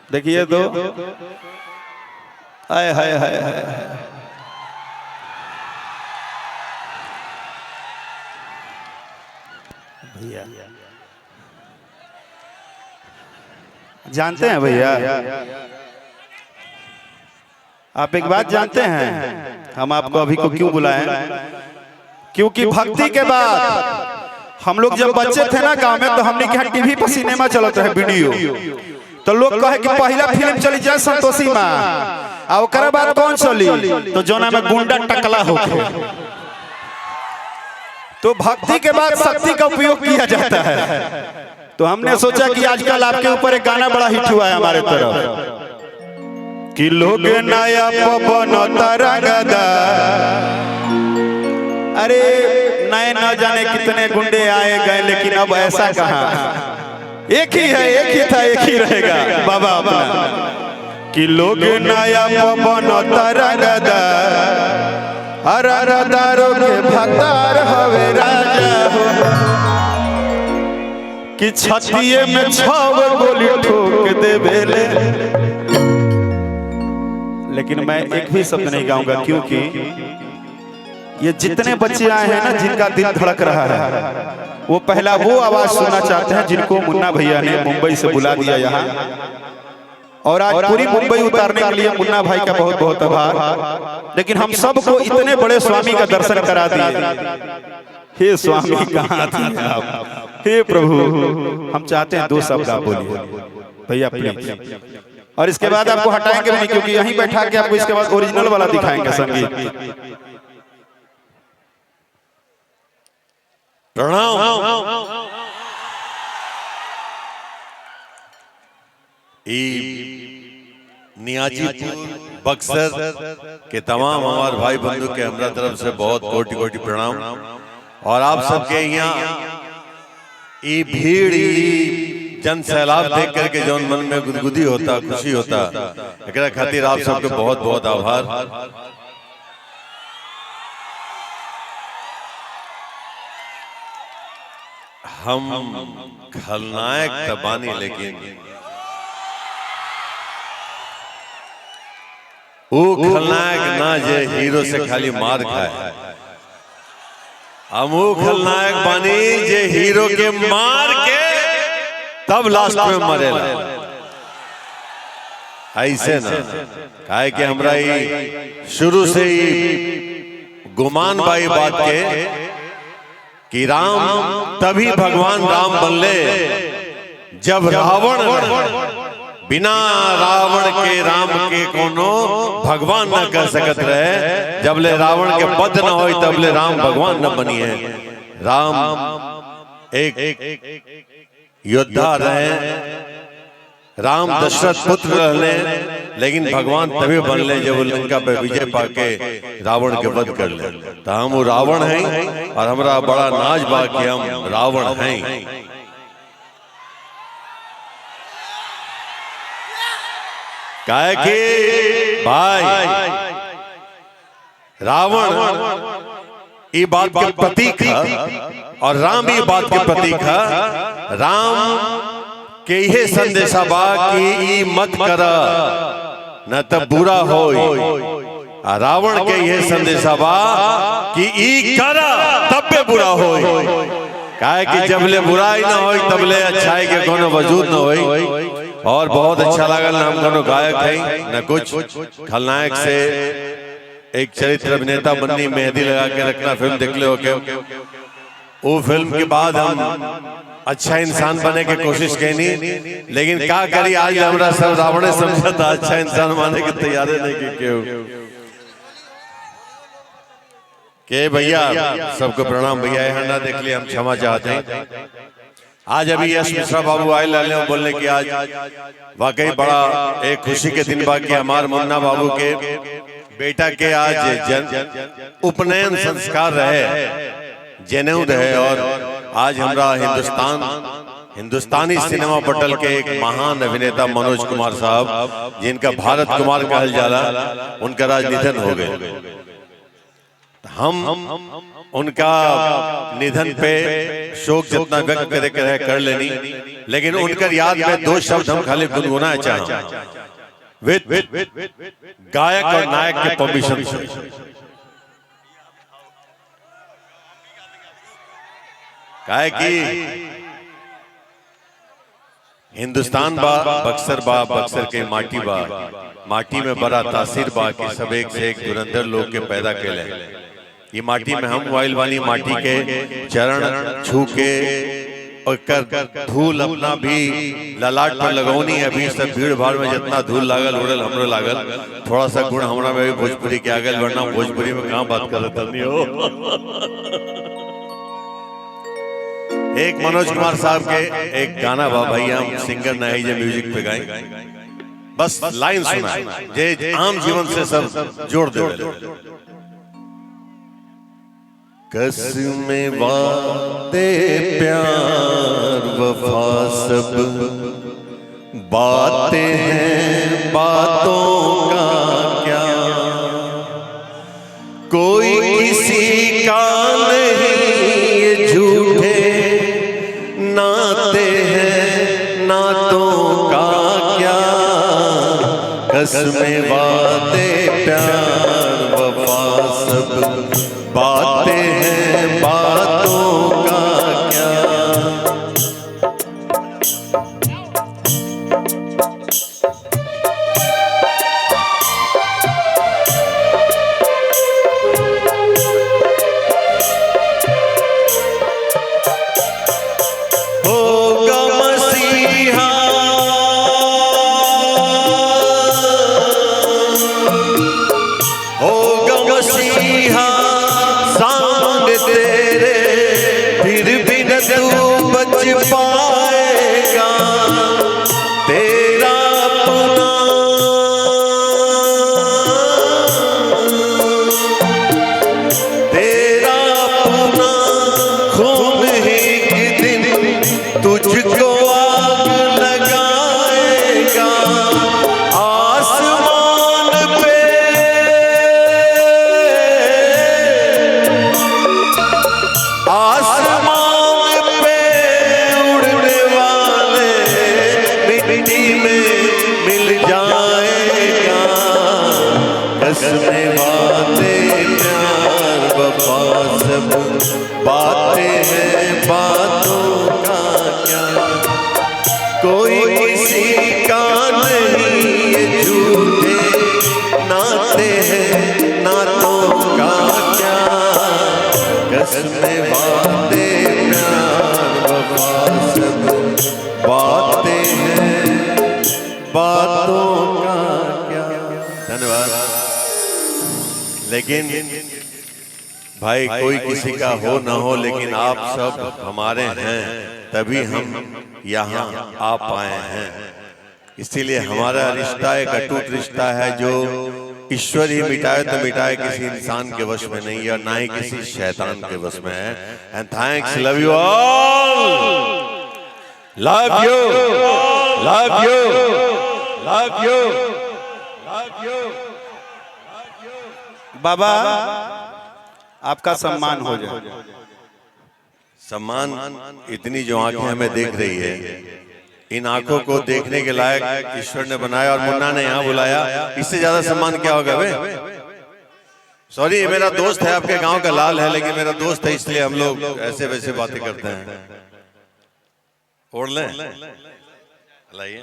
देखिए तो हाय हाय हाय हाय भैया जानते हैं भैया, आप एक बात जानते हैं हम आपको अभी को क्यों बुलाए? क्योंकि भक्ति के बाद हम लोग जब बच्चे थे ना गांव में, तो हमने के यहाँ टीवी पर सिनेमा चलता है वीडियो, तो लोग कहे कि पहला फिल्म चली जाए संतोषी माँ, और ओकरा बाद कौन चली? तो जोना में गुंडा टकला होके। तो भक्ति के बाद शक्ति का उपयोग किया जाता है। तो हमने सोचा कि आजकल आपके ऊपर एक गाना बड़ा हिट हुआ है हमारे तरफ कि लोग नया पवन तरंगदा, अरे नए न जाने कितने गुंडे आए गए, लेकिन अब ऐसा कहाँ, एक ही है, एक ही था, एक ही रहेगा बाबा अपना। कि लोग नया पवन तरंगदा, अरदारों के भक्तार हवे राजा हो, कि छतिये में 6 गोली ठोक दे बेले। लेकिन मैं एक भी शब्द नहीं गाऊंगा, क्योंकि ये जितने बच्चे आए हैं ना जिनका दिल धड़क रहा है, वो पहला वो आवाज सुनना चाहते हैं जिनको मुन्ना भैया ने मुंबई से बुला दिया यहाँ, और आज पूरी मुंबई उतारने के लिए मुन्ना भाई का बहुत बहुत आभार। लेकिन हम सबको इतने बड़े स्वामी का दर्शन करा दिए। हे स्वामी कहाँ थे आप? हे प्रभु, हम चाहते हैं 2 शब्द आप बोलिए भैया प्लीज। और इसके बाद आपको हटाएंगे नहीं, क्योंकि यहीं बैठा के आपको इसके बाद ओरिजिनल वाला दिखाएंगे संगीत। प्रणाम। नियाजीपुर बक्सर के तमाम हमारे भाई बंधु के हमरा तरफ से बहुत कोटि कोटि प्रणाम। और आप सबके यहाँ ये भीड़ जन सैलाब देख करके जो मन में गुदगुदी होता, खुशी होता, एकरा खातिर आप सबके बहुत बहुत आभार। हम खलनायक तबानी, लेकिन वो खलनायक ना जे हीरो से खाली मार खाए, हम वो खलनायक बानी जे हीरो के मार के तब लास्ट में मरेला। ऐसे ना काहे कि हमरा शुरू से ही गुमान बाई बात के कि राम तभी भगवान राम बनले जब रावण बिना रावण के राम के कोनो भगवान न कर सकत रहे। जबले रावण के वध न हो तबले राम भगवान न बनी है। राम एक योद्धा रहे, राम दशरथ पुत्र रहले, लेकिन भगवान तभी बनले जब लंका पे विजय पाके रावण के वध कर ले। तो हम वो रावण हैं और हमरा बड़ा नाज बा कि हम रावण हैं। काहे कि भाई रावण ये बात के प्रतीक है और राम ये बात के प्रतीक है। राम के ये संदेशा बा कि ई मत करा न तब बुरा होई, रावण के ये संदेशा बा कि ई करा तब पे बुरा होई। काहे कि जबले बुराई ना होई तबले अच्छाई के कोनो वजूद न होई। और बहुत अच्छा लगा ना हम कोनो गायक है न कुछ, खलनायक से एक चरित्र अभिनेता बननी, मेहंदी लगा के रखना, फिल्म देख ले होके वो फिल्म के बाद हम अच्छा इंसान बने की कोशिश कैनी, लेकिन क्या करी आज हमरा सब रावण समझा था, अच्छा इंसान माने की तैयारी नहीं की क्यों के भैया। सबको प्रणाम भैया, यहाँ ना देख लिए हम क्षमा चाहते हैं। आज अभी यश मिश्रा बाबू आए लाले बोलने की आज वाकई बड़ा एक खुशी के दिन बाकी हमारे मुन्ना बाबू के बेटा के आज उपनयन संस्कार रहे, जनेऊ रहे। और आज हमरा हिंदुस्तानी सिनेमा पटल के एक महान अभिनेता मनोज कुमार साहब, जिनका भारत कुमार कहल जाला, उनका आज निधन हो गए। हम उनका निधन पे शोक जितना व्यक्त करे कर लेनी, लेकिन उनकर याद में दो शब्द हम खाली गुनगुना चाहें विद गायक और नायक के परमिशन से। काहे कि हिंदुस्तान बा बक्सर के माटी में बड़ा तासीर बा कि सब एक से एक धुरंधर लोग के पैदा कैले। ये माटी में हम वाइल वाली माटी के चरण छू के और कर धूल अपना भी ललाट पर लगौनी है। अभी सब भीड़ भाड़ में जितना धूल लागल उड़ल हमरो लागल, थोड़ा सा गुण हमरा में भी भोजपुरी के आगल, वरना भोजपुरी में कहाँ बात करत नहीं हो। एक मनोज कुमार साहब के एक गाना बा भैया, हम सिंगर नहीं जे म्यूजिक पे गाए, बस लाइन सुना जे आम जीवन से सब जोड़ दे। कसमें वादे प्यार वफा सब बातें हैं बातों का क्या, कोई किसी का नहीं ये झूठे नाते हैं नातों का क्या। कसमें वादे प्यार वफा सब बातें हैं बातों का क्या। होगा मसीहा होगा मसीहा सांग तेरे, फिर भी न तू बच पाएगा। तेरा अपना खून ही एक दिन तुझको आग लगाएगा। आसमान पे उड़ने वाले मिट्टी में मिल जाएगा। कसमें वादे प्यार वफा सब बातें हैं बातों का क्या, कोई किसी का नहीं ये झूठे नाते हैं नातों का क्या। कसमें वादे प्यार वफा सब बातें हैं बातों का क्या। धन्यवाद। लेकिन भाई कोई किसी का हो ना हो, लेकिन आप सब हमारे हैं, तभी हम यहाँ आ पाए हैं। इसीलिए हमारा रिश्ता एक अटूट रिश्ता है जो ईश्वर ही मिटाए तो मिटाए, किसी इंसान के वश में नहीं है, ना ही किसी शैतान के वश में है। And thanks, love you all, love you, love you, love you, love you. बाबा आपका सम्मान हो जाए। सम्मान इतनी जो आंखें हमें देख रही है, इन आंखों को देखने के लायक ईश्वर ने बनाया और मुन्ना ने यहाँ बुलाया, इससे ज्यादा सम्मान क्या होगा बे? सॉरी, मेरा दोस्त है, आपके गांव का लाल है, लेकिन मेरा दोस्त है इसलिए हम लोग ऐसे वैसे बातें करते हैं। ओढ़ लें? लाइए।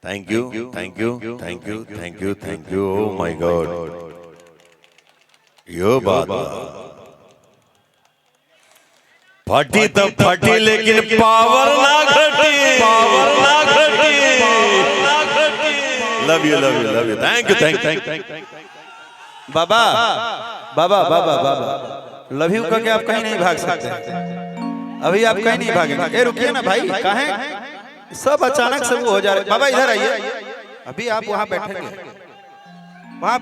Thank you, thank you, thank you, thank you, thank you. Oh my god, यो बात फटी तो फटी, लेकिन पावर ना घटी, पावर ना घटी। Love you, love you, love you. Thank you, thank you. Baba Baba Baba Baba love you का के आप कहीं नहीं भाग सकते। अभी आप कहीं नहीं भागेंगे। रुकिए ना भाई, कहें सब अचानक से वो हो जा रहे। बाबा इधर आइए, अभी आप वहां बैठेंगे, वहां